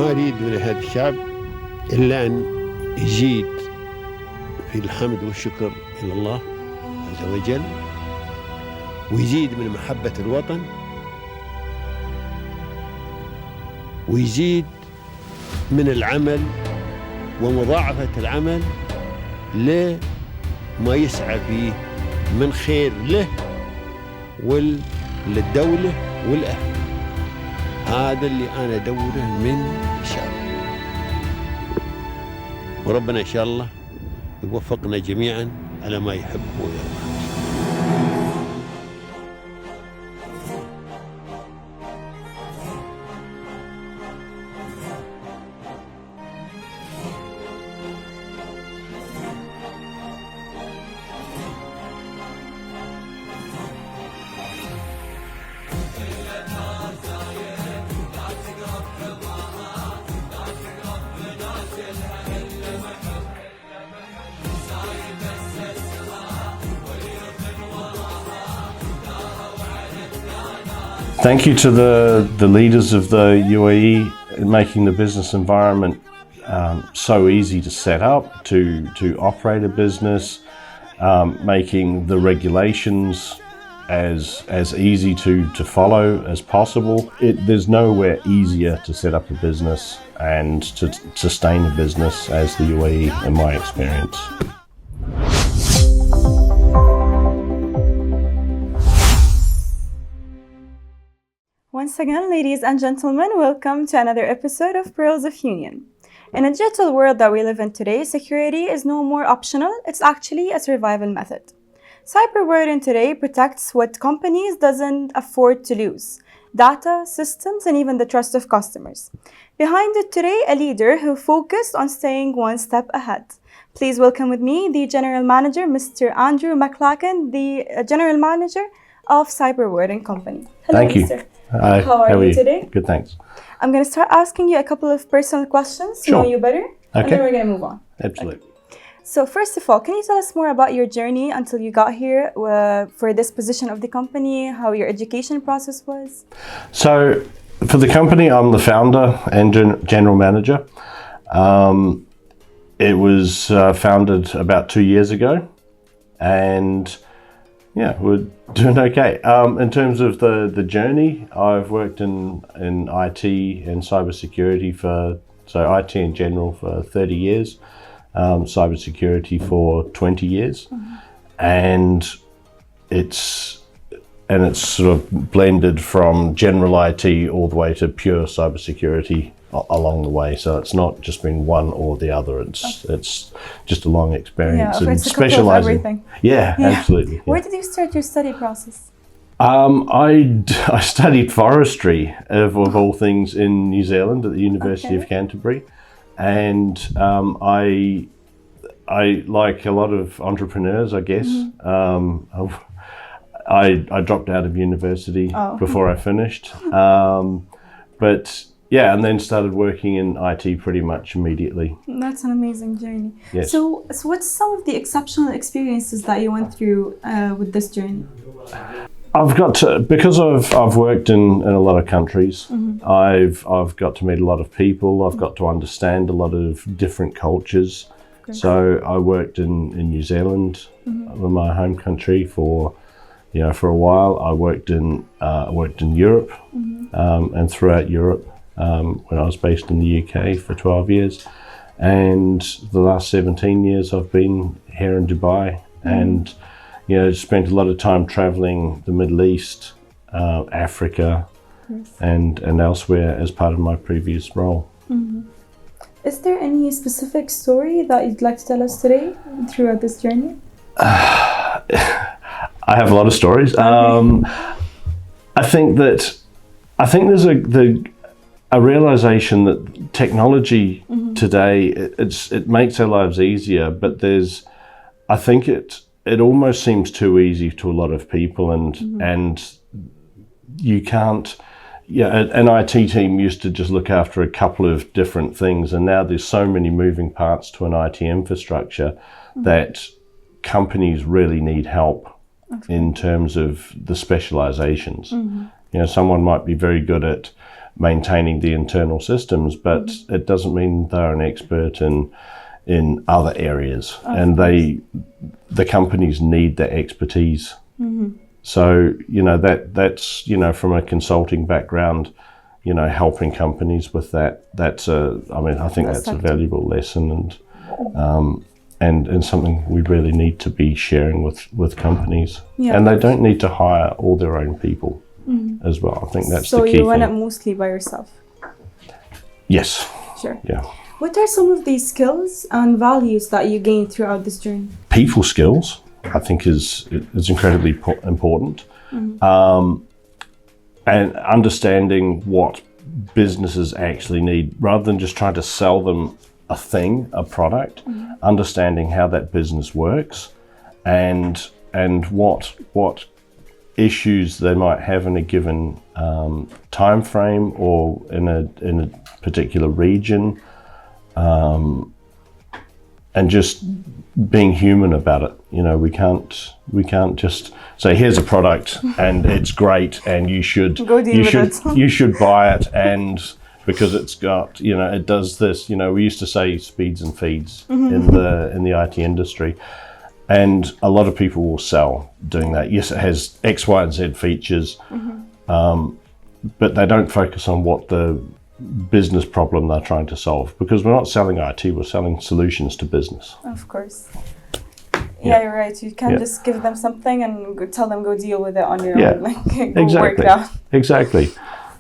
ما أريد من هذا الشعب إلا أن يزيد في الحمد والشكر إلى الله عز وجل، ويزيد من محبة الوطن، ويزيد من العمل ومضاعفة العمل لما يسعى فيه من خير له وللدولة والأهل. هذا اللي أنا أدوره من الشعب، وربنا إن شاء الله يوفقنا جميعا على ما يحب ويرضى. Thank you to the leaders of the UAE in making the business environment so easy to set up, to operate a business, making the regulations as easy to follow as possible. There's nowhere easier to set up a business and to sustain a business as the UAE, in my experience. Once again, ladies and gentlemen, welcome to another episode of Pearls of Union. In a digital world that we live in today, security is no more optional, it's actually a survival method. CyberWarden today protects what companies doesn't afford to lose: data, systems, and even the trust of customers. Behind it today, a leader who focused on staying one step ahead. Please welcome with me the General Manager, Mr. Andrew Maclachlan, the General Manager of CyberWarden Company. Hello, Thank you. Mr. Hi, how are you today? Good, thanks. I'm going to start asking you a couple of personal questions to know you better, and then we're going to move on. Absolutely. Okay. So first of all, can you tell us more about your journey until you got here for this position of the company, how your education process was? So for the company, I'm the founder and general manager. It was founded about 2 years ago, and yeah, we're doing okay. In terms of the journey, I've worked in IT and cybersecurity so IT in general for 30 years, cybersecurity for 20 years, and it's sort of blended from general IT all the way to pure cybersecurity along the way. So it's not just been one or the other. It's just a long experience and specializing. Everything. Yeah, absolutely. Yeah. Where did you start your study process? I studied forestry of all things in New Zealand at the University of Canterbury, and I like a lot of entrepreneurs, I guess. I dropped out of university before I finished, but yeah, and then started working in IT pretty much immediately. That's an amazing journey. Yes. So what's some of the exceptional experiences that you went through with this journey? Because I've worked in a lot of countries. I've got to meet a lot of people. I've got to understand a lot of different cultures. So I worked in New Zealand, my home country, for a while. I worked in Europe and throughout Europe. When I was based in the UK for 12 years, and the last 17 years I've been here in Dubai, and spent a lot of time traveling the Middle East, Africa, and elsewhere as part of my previous role. Is there any specific story that you'd like to tell us today throughout this journey? I have a lot of stories. I think there's a realization that technology today, it makes our lives easier, but I think it almost seems too easy to a lot of people, and you can't. An IT team used to just look after a couple of different things, and now there's so many moving parts to an IT infrastructure that companies really need help in terms of the specializations. Someone might be very good at maintaining the internal systems, but it doesn't mean they're an expert in other areas, and the companies need that expertise. So, you know, that's, you know, from a consulting background, you know, helping companies with that, I think that's a valuable lesson, and something we really need to be sharing with companies. And they don't need to hire all their own people as well. I think that's the key thing. So you run it mostly by yourself? Yes. Sure. Yeah. What are some of these skills and values that you gained throughout this journey? People skills, I think, is incredibly important. And understanding what businesses actually need, rather than just trying to sell them a thing, a product, understanding how that business works and what issues they might have in a given time frame or in a particular region, and just being human about it. You know, we can't just say, here's a product and it's great and you should buy it, and because it's got, you know, it does this. You know, we used to say speeds and feeds in the IT industry, and a lot of people will sell doing that. Yes, it has X, Y, and Z features, but they don't focus on what the business problem they're trying to solve, because we're not selling IT, we're selling solutions to business. Of course. Yeah, you're right. You can't just give them something and tell them go deal with it on your own. Like, go work it out. Exactly.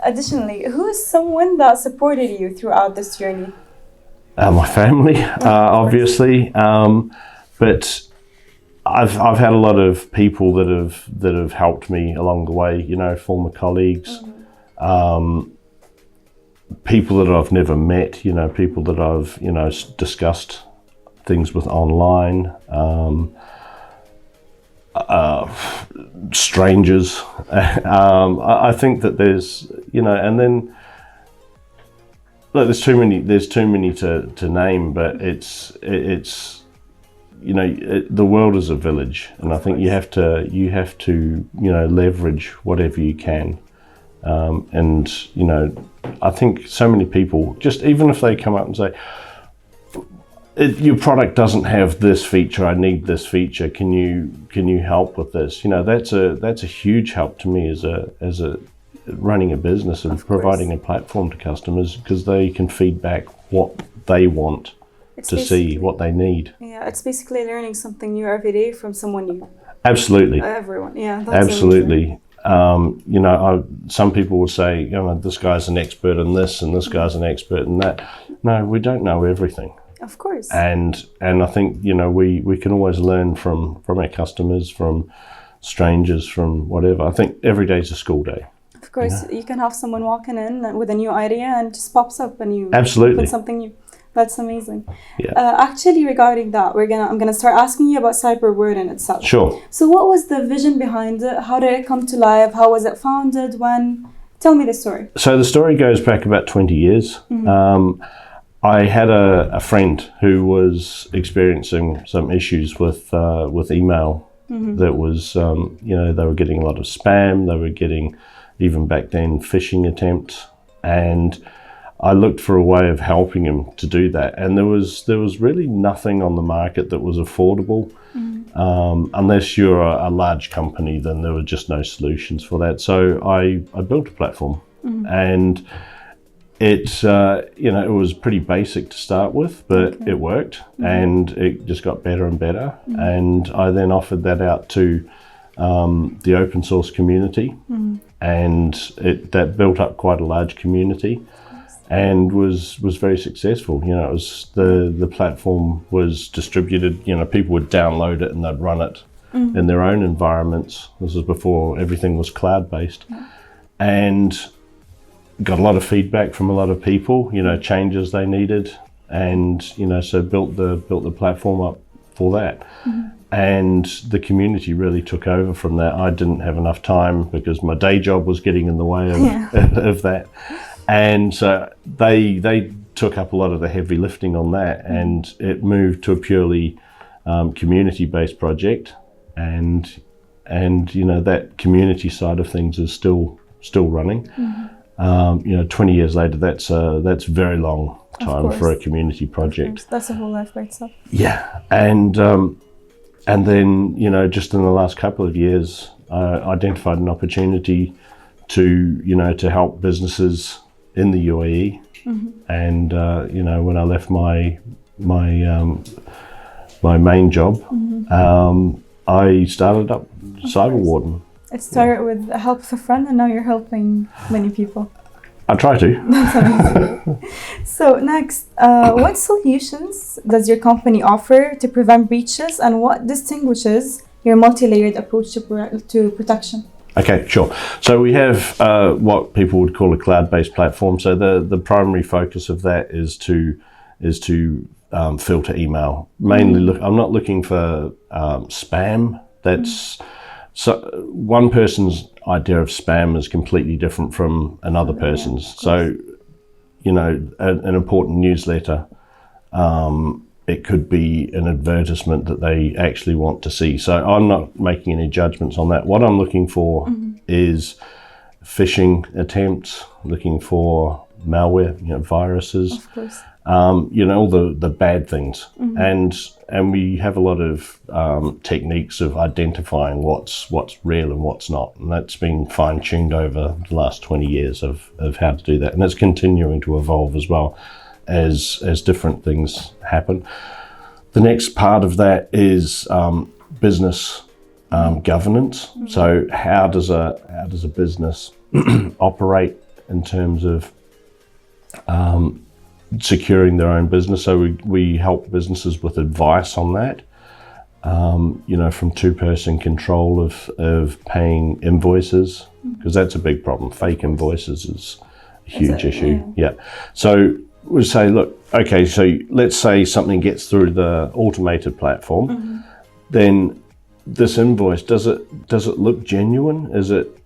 Additionally, who is someone that supported you throughout this journey? My family, obviously, but I've had a lot of people that have helped me along the way. You know, former colleagues, people that I've never met. You know, people that I've, you know, discussed things with online. Strangers. I think that there's, you know, and then look, there's too many to name, but it's you know, the world is a village, and I think you have to you know, leverage whatever you can, and you know, I think so many people, just even if they come up and say, your product doesn't have this feature, I need this feature, can you help with this? You know, that's a huge help to me as a running a business and providing a platform to customers, because they can feed back what they want to see, what they need. Yeah, it's basically learning something new every day from someone new. Absolutely. Everyone, yeah. That's absolutely. You know, some people will say, you know, this guy's an expert in this and this guy's an expert in that. No, we don't know everything. Of course. And I think, you know, we can always learn from our customers, from strangers, from whatever. I think every day is a school day. Of course, you can have someone walking in with a new idea and it just pops up and you put something new. That's amazing. Yeah. Actually, regarding that, I'm gonna start asking you about WARDEN itself. Sure. So, what was the vision behind it? How did it come to life? How was it founded? When? Tell me the story. So the story goes back about 20 years. I had a friend who was experiencing some issues with email. That was, you know, they were getting a lot of spam. They were getting, even back then, phishing attempts, and I looked for a way of helping him to do that. And there was really nothing on the market that was affordable, unless you're a large company. Then there were just no solutions for that. So I built a platform, and it you know, it was pretty basic to start with, but it worked, and it just got better and better. And I then offered that out to the open source community, and that built up quite a large community, and was very successful. You know, it was the platform was distributed. You know, people would download it and they'd run it in their own environments. This was before everything was cloud based, and got a lot of feedback from a lot of people, you know, changes they needed, and, you know, so built the platform up for that. And the community really took over from that. I didn't have enough time because my day job was getting in the way of that. And so they took up a lot of the heavy lifting on that, and it moved to a purely community-based project. And you know, that community side of things is still running. 20 years later, that's a very long time for a community project. That's a whole life by itself. Yeah, and then just in the last couple of years, I identified an opportunity to help businesses in the UAE, and when I left my main job, I started up Cyber Warden. It started with the help of a friend, and now you're helping many people. I try to. That's amazing. So next, what solutions does your company offer to prevent breaches, and what distinguishes your multi-layered approach to protection? Okay, sure. So we have what people would call a cloud-based platform. So the primary focus of that is to filter email. Mainly, I'm not looking for spam. That's one person's idea of spam is completely different from another person's. So, an important newsletter, it could be an advertisement that they actually want to see. So I'm not making any judgments on that. What I'm looking for is phishing attempts, looking for malware, viruses, Of course. all the bad things. And we have a lot of techniques of identifying what's real and what's not. And that's been fine-tuned over the last 20 years of how to do that. And it's continuing to evolve as well as different things happen. The next part of that is business governance. So how does a business operate in terms of securing their own business? So we help businesses with advice on that. From two-person control of paying invoices, because that's a big problem. Fake invoices is a huge issue. Yeah. So we say, look, okay, so let's say something gets through the automated platform, then this invoice, does it look genuine?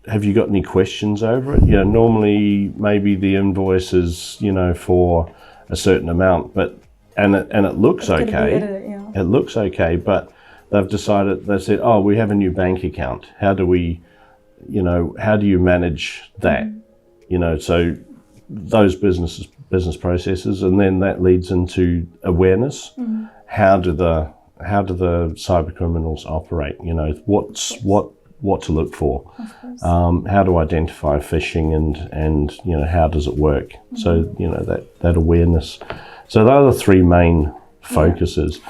Have you got any questions over it? Normally maybe the invoice is, for a certain amount, and it looks okay. It looks okay, but they said, oh, we have a new bank account. How do you manage that? So those business processes, and then that leads into awareness. How do the cyber criminals operate? What to look for? How to identify phishing, and how does it work? So that awareness. So those are the three main focuses.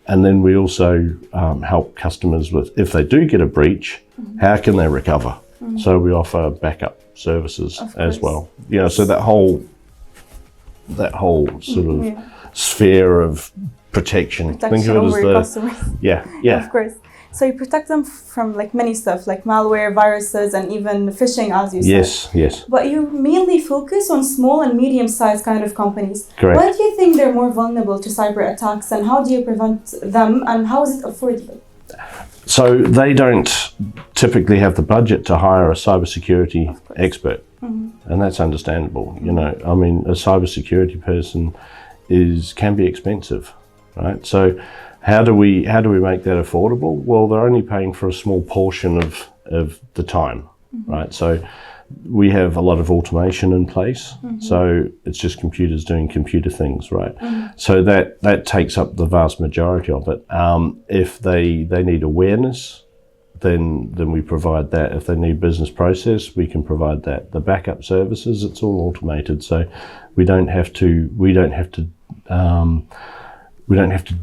And then we also help customers with, if they do get a breach, how can they recover? So we offer backup services as well. So that whole sort of sphere of protection. Think of it as the customers. Yeah. Of course. So you protect them from many stuff, like malware, viruses, and even phishing, as you said. Yes. But you mainly focus on small and medium-sized kind of companies. Correct. Why do you think they're more vulnerable to cyber attacks, and how do you prevent them, and how is it affordable? So they don't typically have the budget to hire a cybersecurity expert, and that's understandable. A cybersecurity person can be expensive, right? So how do we make that affordable? Well, they're only paying for a small portion of the time, right? So we have a lot of automation in place, so it's just computers doing computer things, right? So that takes up the vast majority of it. If they need awareness, then we provide that. If they need business process, we can provide that. The backup services, it's all automated, so we don't have to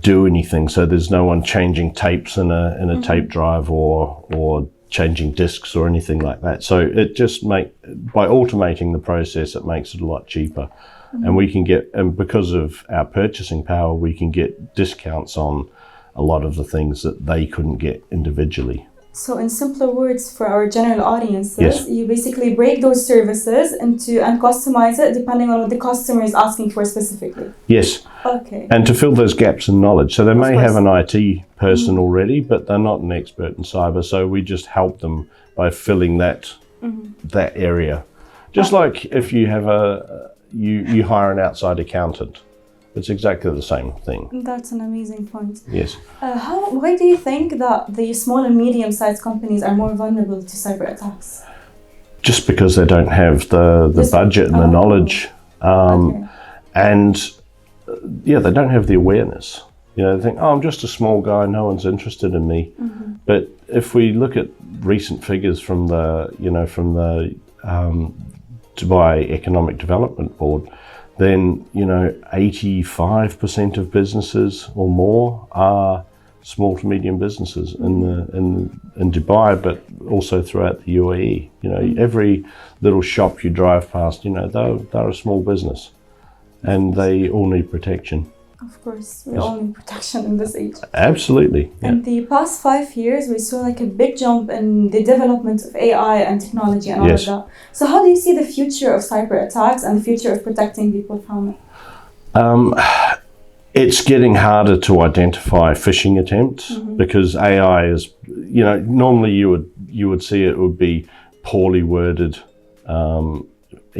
do anything. So there's no one changing tapes in a tape drive or changing discs or anything like that. So it just by automating the process, it makes it a lot cheaper. And we can and because of our purchasing power, we can get discounts on a lot of the things that they couldn't get individually. So in simpler words for our general audiences, you basically break those services and customize it depending on what the customer is asking for specifically. Yes. Okay. And to fill those gaps in knowledge. So they may have an IT person already, but they're not an expert in cyber. So we just help them by filling that area. Just like if you have you hire an outside accountant. It's exactly the same thing. That's an amazing point. Yes. Why do you think that the small and medium-sized companies are more vulnerable to cyber attacks? just because they don't have the budget and the knowledge, and yeah, they don't have the awareness. You know, they think, oh, I'm just a small guy, no one's interested in me. But if we look at recent figures from the Dubai Economic Development Board, then 85% of businesses or more are small to medium businesses in Dubai, but also throughout the UAE. You know, every little shop you drive past, they're a small business, and they all need protection. Of course, we all need protection in this age. Absolutely. In the past 5 years, we saw like a big jump in the development of AI and technology and all of that. So how do you see the future of cyber attacks and the future of protecting people from it? It's getting harder to identify phishing attempts because AI is, normally you would see it would be poorly worded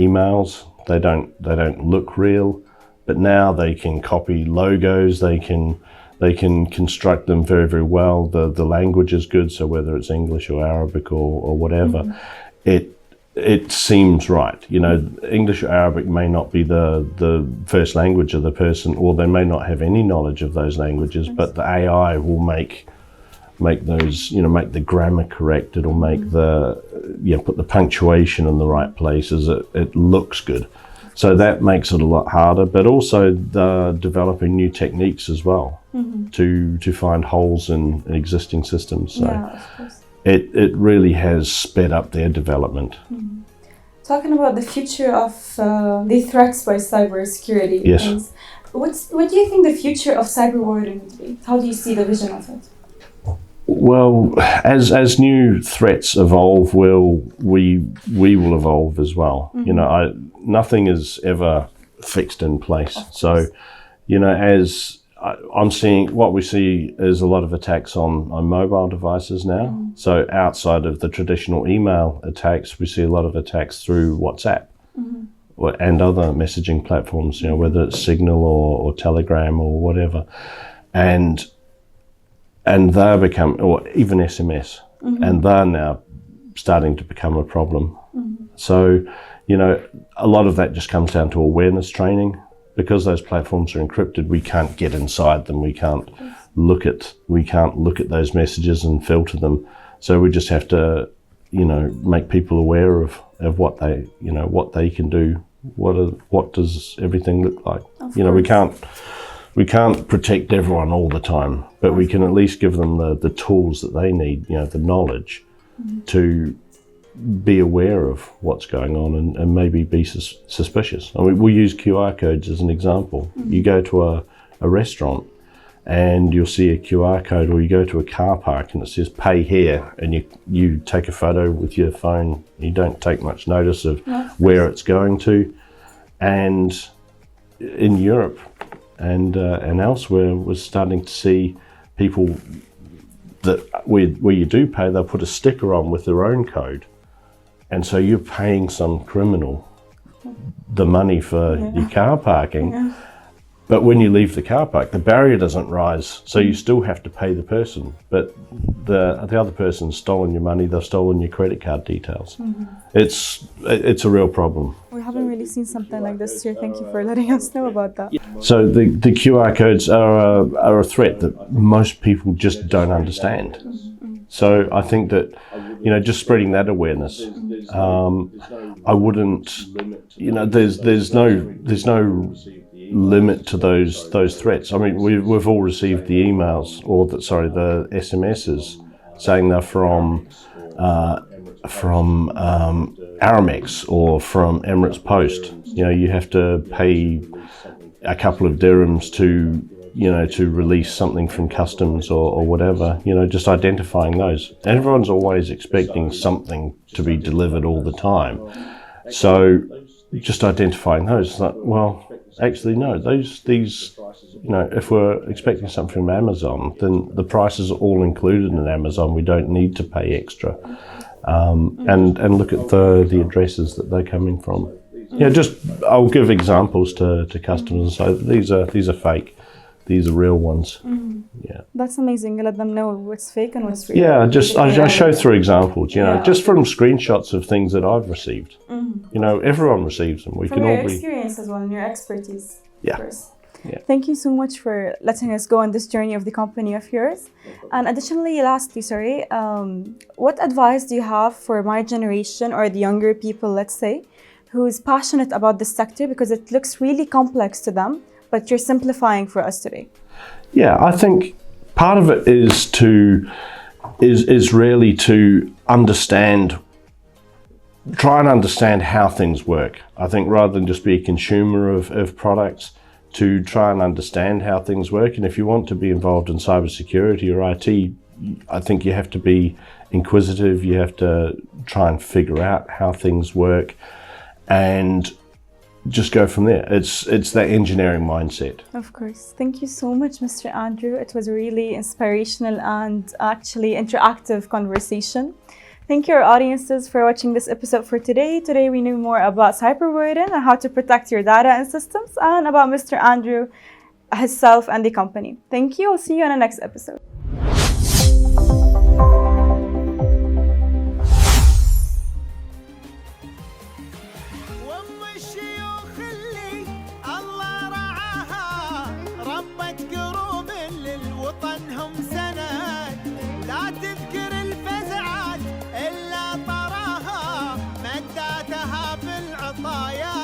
emails. They don't look real. But now they can copy logos, they can construct them very, very well. The language is good, so whether it's English or Arabic or whatever, it seems right. English or Arabic may not be the first language of the person, or they may not have any knowledge of those languages, but the AI will make those, make the grammar correct. It'll make put the punctuation in the right places. It looks good. So that makes it a lot harder, but also developing new techniques as well to find holes in existing systems. So of course. It really has sped up their development. Talking about the future of the threats by cybersecurity, what do you think the future of cyber warden would be? How do you see the vision of it? Well, as new threats evolve, we will evolve as well. Nothing is ever fixed in place. So, as I'm seeing, what we see is a lot of attacks on mobile devices now. So outside of the traditional email attacks, we see a lot of attacks through WhatsApp and other messaging platforms, whether it's Signal or Telegram or whatever. And they're or even SMS, and they're now starting to become a problem. So, a lot of that just comes down to awareness training. Because those platforms are encrypted, we can't get inside them. We can't look at those messages and filter them. So we just have to, make people aware of what they can do. What does everything look like? We can't protect everyone all the time, but we can at least give them the tools that they need, the knowledge to be aware of what's going on and maybe be suspicious. I mean, we use QR codes as an example. You go to a restaurant and you'll see a QR code, or you go to a car park and it says pay here, and you take a photo with your phone. You don't take much notice of where it's going to. And in Europe and elsewhere, we're starting to see people that where you do pay, they'll put a sticker on with their own code. And so you're paying some criminal the money for your car parking. But when you leave the car park, the barrier doesn't rise. So you still have to pay the person. But the other person's stolen your money, they've stolen your credit card details. It's a real problem. We haven't really seen something like this here. Thank you for letting us know about that. So the QR codes are a threat that most people just don't understand. So I think that, just spreading that awareness, I wouldn't, there's no limit to those threats. I mean, we've all received the emails the SMSs saying they're from Aramex or from Emirates Post. You have to pay a couple of dirhams to release something from customs or whatever, just identifying those. And everyone's always expecting something to be delivered all the time. So just identifying those, like, well, actually no, these, if we're expecting something from Amazon, then the prices are all included in Amazon. We don't need to pay extra. And look at the addresses that they're coming from. I'll give examples to customers and say these are fake. these are real ones. Yeah. That's amazing. You let them know what's fake and what's real. Yeah, I show through examples, Yeah. just from screenshots of things that I've received. Everyone receives them. We From can your all be. experience as well and your expertise. Yeah. Of course. Yeah. Thank you so much for letting us go on this journey of the company of yours. And additionally, lastly, what advice do you have for my generation or the younger people, let's say, who is passionate about this sector because it looks really complex to them, but you're simplifying for us today? Yeah, I think part of it is really to try and understand how things work. I think rather than just be a consumer of products, to try and understand how things work. And if you want to be involved in cybersecurity or IT, I think you have to be inquisitive. You have to try and figure out how things work and just go from there. It's that engineering mindset. Of course. Thank you so much, Mr. Andrew. It was a really inspirational and actually interactive conversation. Thank you, our audiences, for watching this episode for today. Today, we knew more about WARDEN and how to protect your data and systems, and about Mr. Andrew, himself, and the company. Thank you. I'll see you on the next episode. مداتها بالعطايا